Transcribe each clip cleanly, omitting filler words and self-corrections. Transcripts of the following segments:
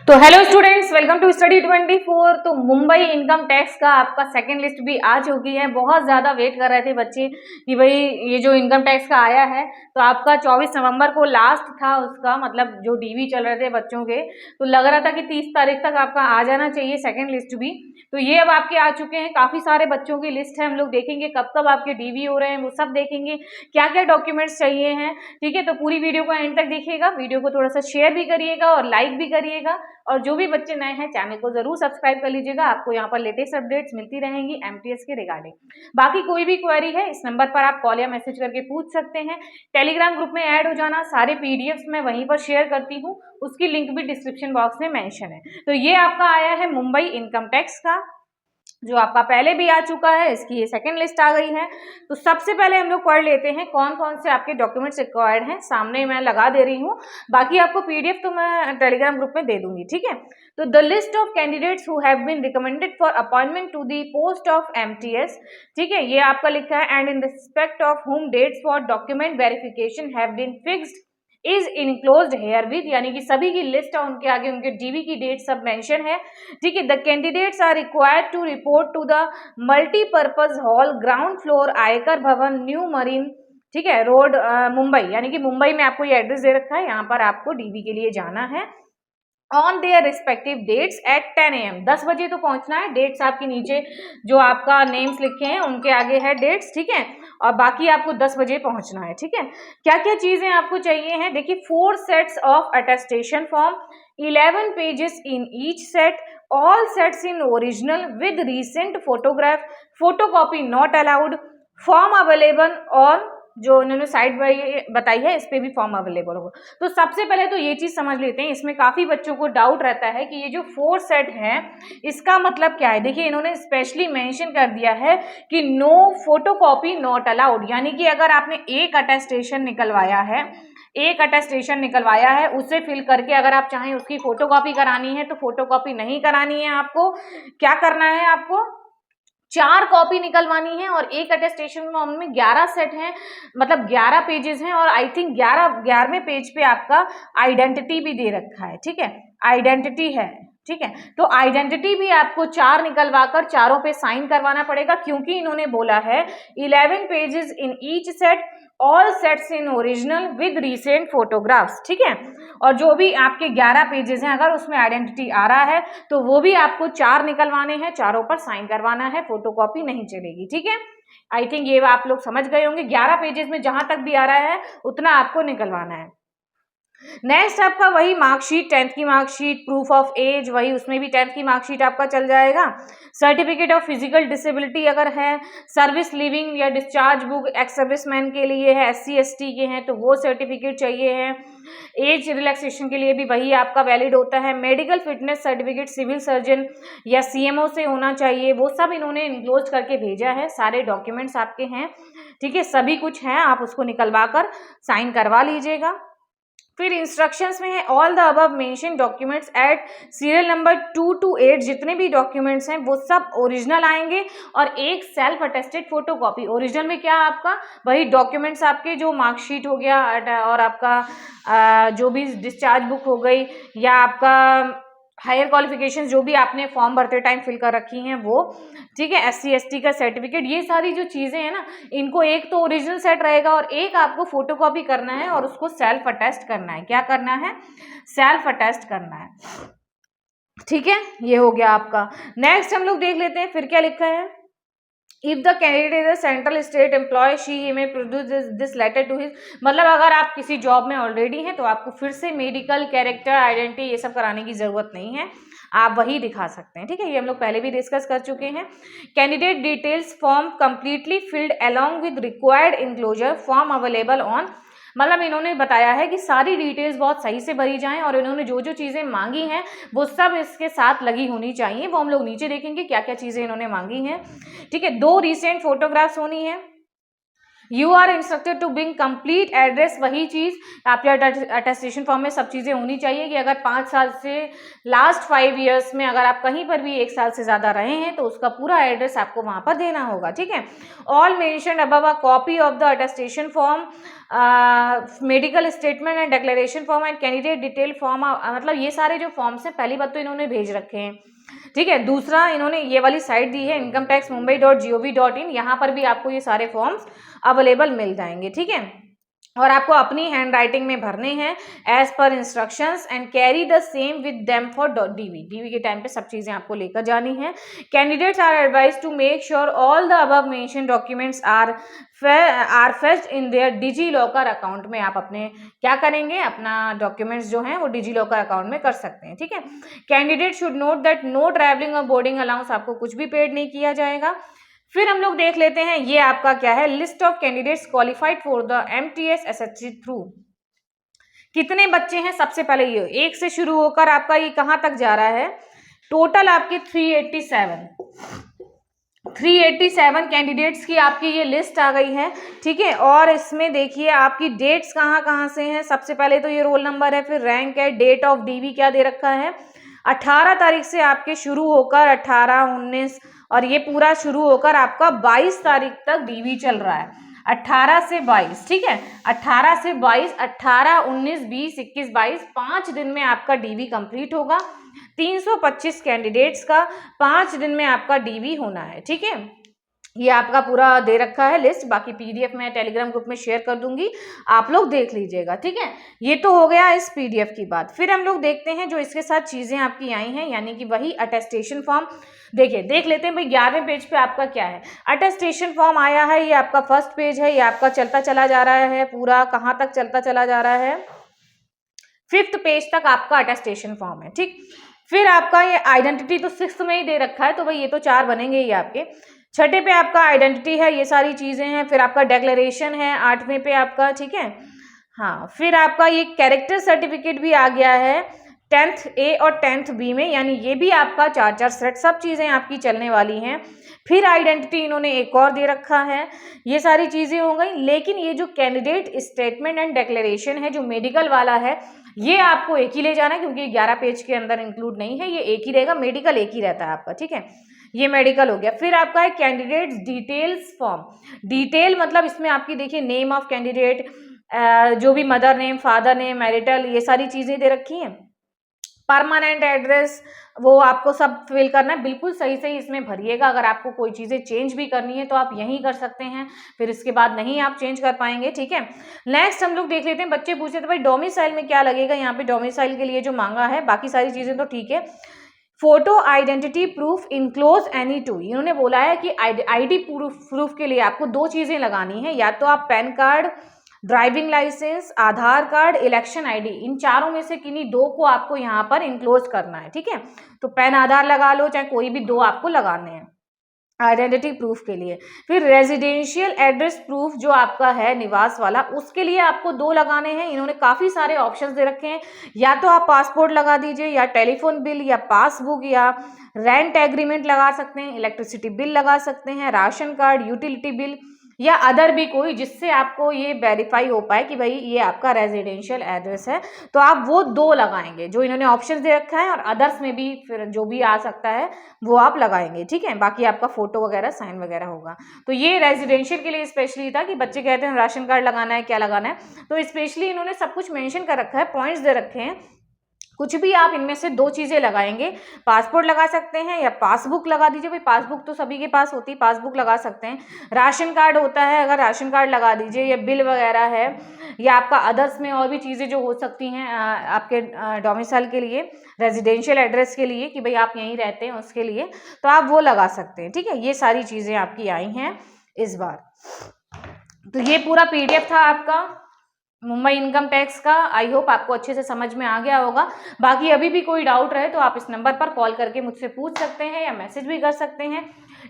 तो hello students, welcome to study 24। तो Mumbai income tax का आपका सेकंड लिस्ट भी आ चुकी है। बहुत ज़्यादा वेट कर रहे थे बच्चे कि भाई ये जो इनकम टैक्स का आया है, तो आपका 24 नवंबर को लास्ट था उसका, मतलब जो डीवी चल रहे थे बच्चों के, तो लग रहा था कि 30 तारीख तक आपका आ जाना चाहिए सेकेंड लिस्ट भी। तो ये अब आपके आ चुके हैं। काफ़ी सारे बच्चों की लिस्ट है, हम लोग देखेंगे कब कब आपके डीवी हो रहे हैं, वो सब देखेंगे, क्या क्या डॉक्यूमेंट्स चाहिए हैं। ठीक है, तो पूरी वीडियो को एंड तक देखिएगा। वीडियो को थोड़ा सा शेयर भी करिएगा और लाइक भी करिएगा, और जो भी बच्चे नए हैं चैनल को जरूर सब्सक्राइब कर लीजिएगा। आपको यहाँ पर लेटेस्ट अपडेट्स मिलती रहेंगी एमटीएस के रिगार्डिंग। बाकी कोई भी क्वेरी है इस नंबर पर आप कॉल या मैसेज करके पूछ सकते हैं। टेलीग्राम ग्रुप में ऐड हो जाना, सारे पीडीएफ्स मैं वहीं पर शेयर करती हूँ, उसकी लिंक भी डिस्क्रिप्शन बॉक्स में मेंशन है। तो ये आपका आया है मुंबई इनकम टैक्स का, जो आपका पहले भी आ चुका है, इसकी ये सेकंड लिस्ट आ गई है। तो सबसे पहले हम लोग पढ़ लेते हैं कौन कौन से आपके डॉक्यूमेंट्स रिक्वायर्ड हैं। सामने मैं लगा दे रही हूँ, बाकी आपको पीडीएफ तो मैं टेलीग्राम ग्रुप में दे दूंगी। ठीक है, तो the list of candidates who have been recommended for appointment to the post of MTS, ठीक है, ये आपका लिखा है, and in respect of whom dates for document verification have been fixed is enclosed herewith, यानी कि सभी की लिस्ट है, उनके आगे उनके डीवी की डेट सब मेंशन है। ठीक है, the candidates are required to report to the multipurpose hall, ground floor, Aaykar Bhavan, new marine, ठीक है, रोड, मुंबई, यानी कि मुंबई में आपको ये एड्रेस दे रखा है, यहाँ पर आपको डीवी के लिए जाना है। On their respective dates at 10 AM, 10 बजे तो पहुंचना है। डेट्स आपके नीचे जो आपका नेम्स लिखे हैं उनके आगे है डेट्स, ठीक है, और बाकी आपको 10 बजे पहुंचना है। ठीक है, क्या क्या चीजें आपको चाहिए हैं, देखिए 4 sets of attestation form, 11 pages in each set, all sets in original with recent photograph, photocopy not allowed, form available, और जो इन्होंने साइड बताई है इस पे भी फॉर्म अवेलेबल होगा। तो सबसे पहले तो ये चीज समझ लेते हैं, इसमें काफी बच्चों को डाउट रहता है कि ये जो 4 सेट है इसका मतलब क्या है। देखिए इन्होंने स्पेशली मेंशन कर दिया है कि नो फोटोकॉपी नॉट अलाउड, यानी कि अगर आपने एक अटेस्टेशन निकलवाया है उसे फिल करके अगर आप चाहें उसकी फोटोकॉपी करानी है तो फोटोकॉपी नहीं करानी है आपको। क्या करना है, आपको 4 कॉपी निकलवानी है, और एक अटेस्टेशन फॉर्म में 11 सेट हैं, मतलब 11 पेजेस हैं, और आई थिंक 11वें पेज पे आपका आइडेंटिटी भी दे रखा है। ठीक है, आइडेंटिटी है, ठीक है, तो आइडेंटिटी भी आपको 4 निकलवा कर चारों पे साइन करवाना पड़ेगा, क्योंकि इन्होंने बोला है 11 pages in each set, all sets in original with recent photographs. ठीक है, और जो भी आपके 11 पेजेस हैं अगर उसमें आइडेंटिटी आ रहा है तो वो भी आपको 4 निकलवाने हैं, चारों पर साइन करवाना है, फोटोकॉपी नहीं चलेगी। ठीक है, आई थिंक ये आप लोग समझ गए होंगे। 11 पेजेस में जहां तक भी आ रहा है उतना आपको निकलवाना है। नेक्स्ट आपका वही मार्कशीट, 10th की मार्कशीट, प्रूफ ऑफ एज, वही उसमें भी 10th की मार्कशीट आपका चल जाएगा। सर्टिफिकेट ऑफ फिजिकल डिसेबिलिटी अगर है, सर्विस लिविंग या डिस्चार्ज बुक एक्स सर्विसमैन के लिए है, SC ST के हैं तो वो सर्टिफिकेट चाहिए है। एज रिलैक्सेशन के लिए भी वही आपका वैलिड होता है। Medical fitness certificate civil surgeon या CMO से होना चाहिए, वो सब इन्होंने इनक्लोज करके भेजा है। सारे डॉक्यूमेंट्स आपके हैं, ठीक है, सभी कुछ हैं, आप उसको निकलवा कर साइन करवा लीजिएगा। फिर इंस्ट्रक्शंस में है all the above mention documents eight serial number 2 to 8, जितने भी डॉक्यूमेंट्स हैं वो सब ओरिजिनल आएंगे, और एक सेल्फ अटेस्टेड फोटोकॉपी। ओरिजिनल में क्या आपका वही डॉक्यूमेंट्स आपके जो मार्कशीट हो गया, और आपका जो भी डिस्चार्ज बुक हो गई, या आपका हायर क्वालिफिकेशन जो भी आपने फॉर्म भरते टाइम फिल कर रखी हैं वो, ठीक है, SC ST का सर्टिफिकेट, ये सारी जो चीजें हैं ना, इनको एक तो ओरिजिनल सेट रहेगा और एक आपको फोटोकॉपी करना है और उसको सेल्फ अटेस्ट करना है। क्या करना है, सेल्फ अटेस्ट करना है। ठीक है, ये हो गया आपका। नेक्स्ट हम लोग देख लेते हैं फिर क्या लिखा है। If the candidate is a central state employ she may produce this letter to his, मतलब अगर आप किसी जॉब में ऑलरेडी हैं तो आपको फिर से मेडिकल, कैरेक्टर, आइडेंटिटी ये सब कराने की जरूरत नहीं है, आप वही दिखा सकते हैं। ठीक है, ये हम लोग पहले भी डिस्कस कर चुके हैं। Candidate details form completely filled along with required enclosure, form available on, मतलब इन्होंने बताया है कि सारी डिटेल्स बहुत सही से भरी जाएं, और इन्होंने जो जो चीज़ें मांगी हैं वो सब इसके साथ लगी होनी चाहिए। वो हम लोग नीचे देखेंगे क्या क्या चीज़ें इन्होंने मांगी हैं। ठीक है, 2 रिसेंट फोटोग्राफ्स होनी है, you are instructed to bring complete address, वही चीज आपके अटेस्टेशन फॉर्म में सब चीजें होनी चाहिए कि अगर 5 साल से लास्ट 5 ईयर्स में अगर आप कहीं पर भी 1 साल से ज्यादा रहे हैं तो उसका पूरा एड्रेस आपको वहां पर देना होगा, ठीक है। All mentioned above a copy of the attestation form, medical statement and declaration form and candidate detail form, मतलब ये सारे जो फॉर्म्स हैं पहली बात तो इन्होंने भेज रखे हैं, ठीक है। दूसरा इन्होंने ये वाली साइट दी है incometaxmumbai.gov.in, यहाँ पर भी आपको ये सारे फॉर्म्स अवेलेबल मिल जाएंगे, ठीक है। और आपको अपनी हैंड राइटिंग में भरने हैं एज पर instructions and carry the same with them for DV के टाइम पे सब चीजें आपको लेकर जानी है। Candidates are advise to make sure all the above mention documents are fetched in their DigiLocker account में। आप अपने क्या करेंगे, अपना डॉक्यूमेंट्स जो हैं वो डिजी लॉकर अकाउंट में कर सकते हैं, ठीक है। Candidate should note that know travelling और बोर्डिंग अलाउंस, आपको कुछ भी पेड नहीं किया जाएगा। फिर हम लोग देख लेते हैं ये आपका क्या है, list of candidates qualified for the MTS SHG through. कितने बच्चे हैं, सबसे पहले ये 1 से शुरू होकर आपका ये कहां तक जा रहा है, टोटल आपके 387 कैंडिडेट्स की आपकी ये लिस्ट आ गई है, ठीक है। और इसमें देखिए आपकी डेट्स कहाँ से हैं, सबसे पहले तो ये रोल नंबर है, फिर रैंक है, डेट ऑफ DV क्या दे रखा है, 18 तारीख से आपके शुरू होकर 18, 19 और ये पूरा शुरू होकर आपका 22 तारीख तक DV चल रहा है, 18 से 22, ठीक है। 18 से 22, 18, 19, 20, 21, 22, 5 दिन में आपका DV कंप्लीट होगा। 325 कैंडिडेट्स का 5 दिन में आपका DV होना है, ठीक है। ये आपका पूरा दे रखा है लिस्ट, बाकी PDF मैं टेलीग्राम ग्रुप में शेयर कर दूंगी, आप लोग देख लीजिएगा, ठीक है। ये तो हो गया इस PDF की बात। फिर हम लोग देखते हैं जो इसके साथ चीजें आपकी आई हैं, यानी कि वही अटेस्टेशन फॉर्म। देखिए देख लेते हैं भाई 11वें पेज पे आपका क्या है, अटेस्टेशन फॉर्म आया है, ये आपका फर्स्ट पेज है, ये आपका चलता चला जा रहा है, पूरा कहाँ तक चलता चला जा रहा है, 5th पेज तक आपका अटेस्टेशन फॉर्म है, ठीक। फिर आपका ये आइडेंटिटी तो 6th में ही दे रखा है, तो भाई ये तो 4 बनेंगे ही आपके। 6ठे पे आपका आइडेंटिटी है, ये सारी चीजें हैं। फिर आपका डिक्लेरेशन है 8वें पे आपका, ठीक है। हाँ, फिर आपका ये कैरेक्टर सर्टिफिकेट भी आ गया है 10th A और 10th B में, यानी ये भी आपका 4 सेट, सब चीजें आपकी चलने वाली हैं। फिर आइडेंटिटी इन्होंने एक और दे रखा है, ये सारी चीजें हो गई। लेकिन ये जो कैंडिडेट स्टेटमेंट एंड डिक्लेरेशन है जो मेडिकल वाला है, ये आपको एक ही ले जाना है, क्योंकि 11 पेज के अंदर इंक्लूड नहीं है, ये एक ही रहेगा, मेडिकल एक ही रहता है आपका, ठीक है। ये मेडिकल हो गया। फिर आपका है कैंडिडेट डिटेल्स फॉर्म। डिटेल मतलब इसमें आपकी देखिए नेम ऑफ कैंडिडेट, जो भी mother name, father name, marital, ये सारी चीजें दे रखी हैं। परमानेंट एड्रेस वो आपको सब फिल करना है, बिल्कुल सही सही इसमें भरिएगा। अगर आपको कोई चीज़ें चेंज भी करनी है तो आप यहीं कर सकते हैं, फिर इसके बाद नहीं आप चेंज कर पाएंगे, ठीक है। नेक्स्ट हम लोग देख लेते हैं, बच्चे पूछे तो भाई डोमिसाइल में क्या लगेगा, यहाँ पे डोमिसाइल के लिए जो मांगा है, बाकी सारी चीज़ें तो ठीक है। Photo identity proof enclose any two, इन्होंने बोला है कि ID प्रूफ के लिए आपको 2 चीज़ें लगानी है, या तो आप पैन कार्ड, ड्राइविंग लाइसेंस, आधार कार्ड, इलेक्शन ID, इन चारों में से किन्हीं 2 को आपको यहाँ पर इनक्लोज करना है, ठीक है। तो पैन आधार लगा लो, चाहे कोई भी 2 आपको लगाने हैं आइडेंटिटी प्रूफ के लिए। फिर रेजिडेंशियल एड्रेस प्रूफ जो आपका है निवास वाला, उसके लिए आपको 2 लगाने हैं। इन्होंने काफ़ी सारे ऑप्शंस दे रखे हैं, या तो आप पासपोर्ट लगा दीजिए, या टेलीफोन बिल, या पासबुक, या रेंट एग्रीमेंट लगा सकते हैं, इलेक्ट्रिसिटी बिल लगा सकते हैं, राशन कार्ड, यूटिलिटी बिल, या अदर भी कोई जिससे आपको ये वेरीफाई हो पाए कि भाई ये आपका रेजिडेंशियल एड्रेस है, तो आप वो 2 लगाएंगे जो इन्होंने ऑप्शंस दे रखा है। और अदर्स में भी फिर जो भी आ सकता है वो आप लगाएंगे, ठीक है। बाकी आपका फोटो वगैरह, साइन वगैरह होगा। तो ये रेजिडेंशियल के लिए स्पेशली था कि बच्चे कहते हैं राशन कार्ड लगाना है, क्या लगाना है, तो स्पेशली इन्होंने सब कुछ मेंशन कर रखा है, पॉइंट्स दे रखे हैं। कुछ भी आप इनमें से 2 चीज़ें लगाएंगे, पासपोर्ट लगा सकते हैं या पासबुक लगा दीजिए, भाई पासबुक तो सभी के पास होती है, पासबुक लगा सकते हैं। राशन कार्ड होता है, अगर राशन कार्ड लगा दीजिए, या बिल वगैरह है, या आपका अदर्स में और भी चीज़ें जो हो सकती हैं आपके डोमिसाइल के लिए, रेजिडेंशियल एड्रेस के लिए कि भाई आप यहीं रहते हैं उसके लिए, तो आप वो लगा सकते हैं, ठीक है। ये सारी चीज़ें आपकी आई हैं इस बार। तो ये पूरा PDF था आपका मुंबई इनकम टैक्स का। आई होप आपको अच्छे से समझ में आ गया होगा। बाकी अभी भी कोई डाउट रहे तो आप इस नंबर पर कॉल करके मुझसे पूछ सकते हैं, या मैसेज भी कर सकते हैं।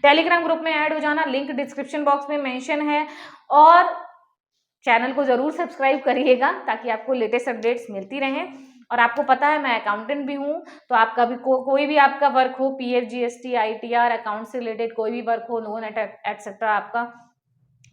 टेलीग्राम ग्रुप में ऐड हो जाना, लिंक डिस्क्रिप्शन बॉक्स में मेंशन है। और चैनल को ज़रूर सब्सक्राइब करिएगा ताकि आपको लेटेस्ट अपडेट्स मिलती रहें। और आपको पता है मैं अकाउंटेंट भी हूँ, तो आपका भी कोई भी आपका वर्क हो, PF GST ITR अकाउंट से रिलेटेड कोई भी वर्क हो, लोन एटसेट्रा आपका,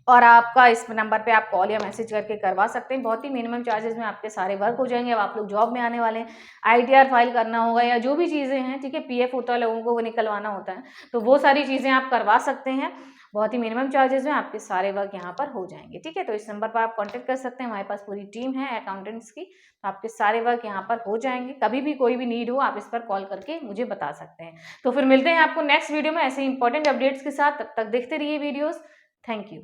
और आपका इस नंबर पे आप कॉल या मैसेज करके करवा सकते हैं। बहुत ही मिनिमम चार्जेस में आपके सारे वर्क हो जाएंगे। अब आप लोग जॉब में आने वाले हैं, आईटीआर फाइल करना होगा या जो भी चीज़ें हैं, ठीक है, पीएफ होता है लोगों को, वो निकलवाना होता है, तो वो सारी चीज़ें आप करवा सकते हैं। बहुत ही मिनिमम चार्जेस में आपके सारे वर्क यहाँ पर हो जाएंगे, ठीक है। तो इस नंबर पर आप कॉन्टेक्ट कर सकते हैं। हमारे पास पूरी टीम है अकाउंटेंट्स की, तो आपके सारे वर्क यहाँ पर हो जाएंगे। कभी भी कोई भी नीड हो आप इस पर कॉल करके मुझे बता सकते हैं। तो फिर मिलते हैं आपको नेक्स्ट वीडियो में ऐसे इंपॉर्टेंट अपडेट्स के साथ। तब तक देखते रहिए वीडियोज़। Thank you.